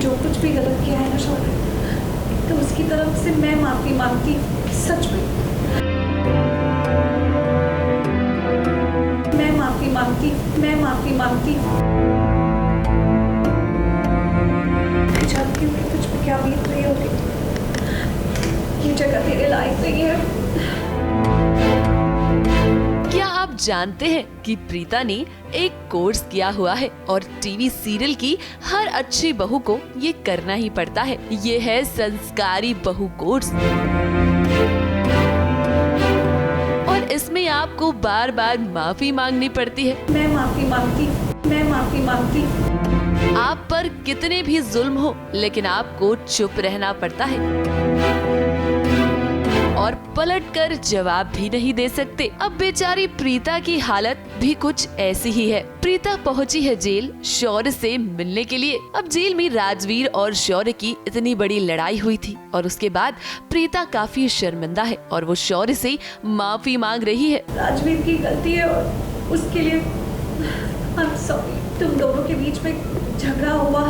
जो कुछ भी गलत किया है ना शौर्य, तो उसकी तरफ से मैं माफी मांगती, सच में मैं माफी मांगती। जानती हूँ कि तुझ पे क्या बीत रही होगी, ये जगह तेरे लायक नहीं है। क्या आप जानते हैं कि प्रीता ने एक कोर्स किया हुआ है और टीवी सीरियल की हर अच्छी बहू को ये करना ही पड़ता है। ये है संस्कारी बहू कोर्स और इसमें आपको बार बार माफी मांगनी पड़ती है। मैं माफी मांगती। आप पर कितने भी जुल्म हो, लेकिन आपको चुप रहना पड़ता है और पलटकर जवाब भी नहीं दे सकते। अब बेचारी प्रीता की हालत भी कुछ ऐसी ही है। प्रीता पहुंची है जेल शौर्य से मिलने के लिए। अब जेल में राजवीर और शौर्य की इतनी बड़ी लड़ाई हुई थी और उसके बाद प्रीता काफी शर्मिंदा है और वो शौर्य से माफी मांग रही है। राजवीर की गलती है और उसके लिए I'm sorry। तुम दोनों के बीच में झगड़ा हुआ,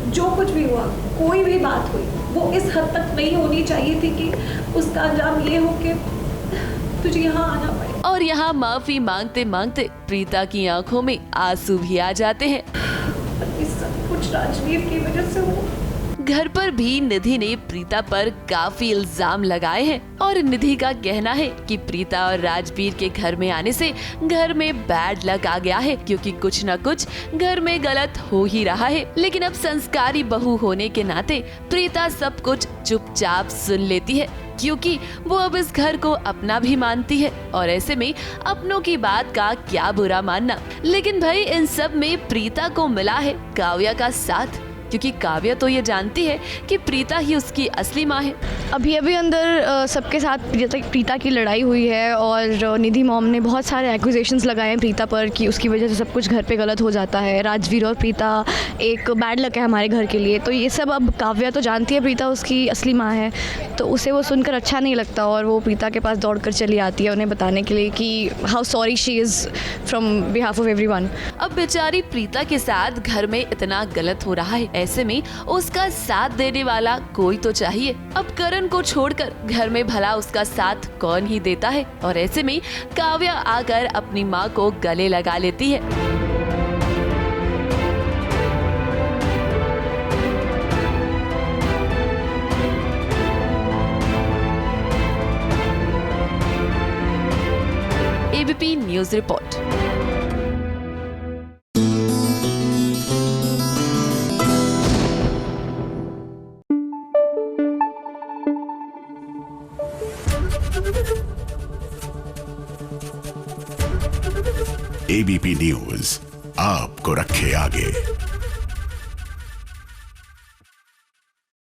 जो कुछ भी हुआ, कोई भी बात हुई, वो इस हद तक नहीं होनी चाहिए थी कि उसका अंजाम ये हो कि तुझे यहाँ आना पड़े। और यहाँ माफी मांगते मांगते प्रीता की आंखों में आंसू भी आ जाते हैं। ये सब कुछ राजवीर की वजह से हुआ। घर पर भी निधि ने प्रीता पर काफी इल्जाम लगाए हैं और निधि का कहना है कि प्रीता और राजवीर के घर में आने से घर में बैड लक आ गया है, क्योंकि कुछ न कुछ घर में गलत हो ही रहा है। लेकिन अब संस्कारी बहू होने के नाते प्रीता सब कुछ चुपचाप सुन लेती है, क्योंकि वो अब इस घर को अपना भी मानती है और ऐसे में अपनों की बात का क्या बुरा मानना। लेकिन भाई इन सब में प्रीता को मिला है काव्या का साथ, क्योंकि काव्या तो ये जानती है कि प्रीता ही उसकी असली माँ है। अभी अंदर सबके साथ प्रीता की लड़ाई हुई है और निधि मॉम ने बहुत सारे एक्यूजेशंस लगाए हैं प्रीता पर कि उसकी वजह से सब कुछ घर पे गलत हो जाता है। राजवीर और प्रीता एक बैड लक है हमारे घर के लिए। तो ये सब अब काव्या तो जानती है प्रीता उसकी असली माँ है, तो उसे वो सुनकर अच्छा नहीं लगता और वो प्रीता के पास दौड़ कर चली आती है उन्हें बताने के लिए कि how sorry she is from behalf of everyone. अब बेचारी प्रीता के साथ घर में इतना गलत हो रहा है, ऐसे में उसका साथ देने वाला कोई तो चाहिए। अब करण को छोड़कर घर में भला उसका साथ कौन ही देता है और ऐसे में काव्या आकर अपनी माँ को गले लगा लेती है। ABP news report. ABP news आपको रखे आगे।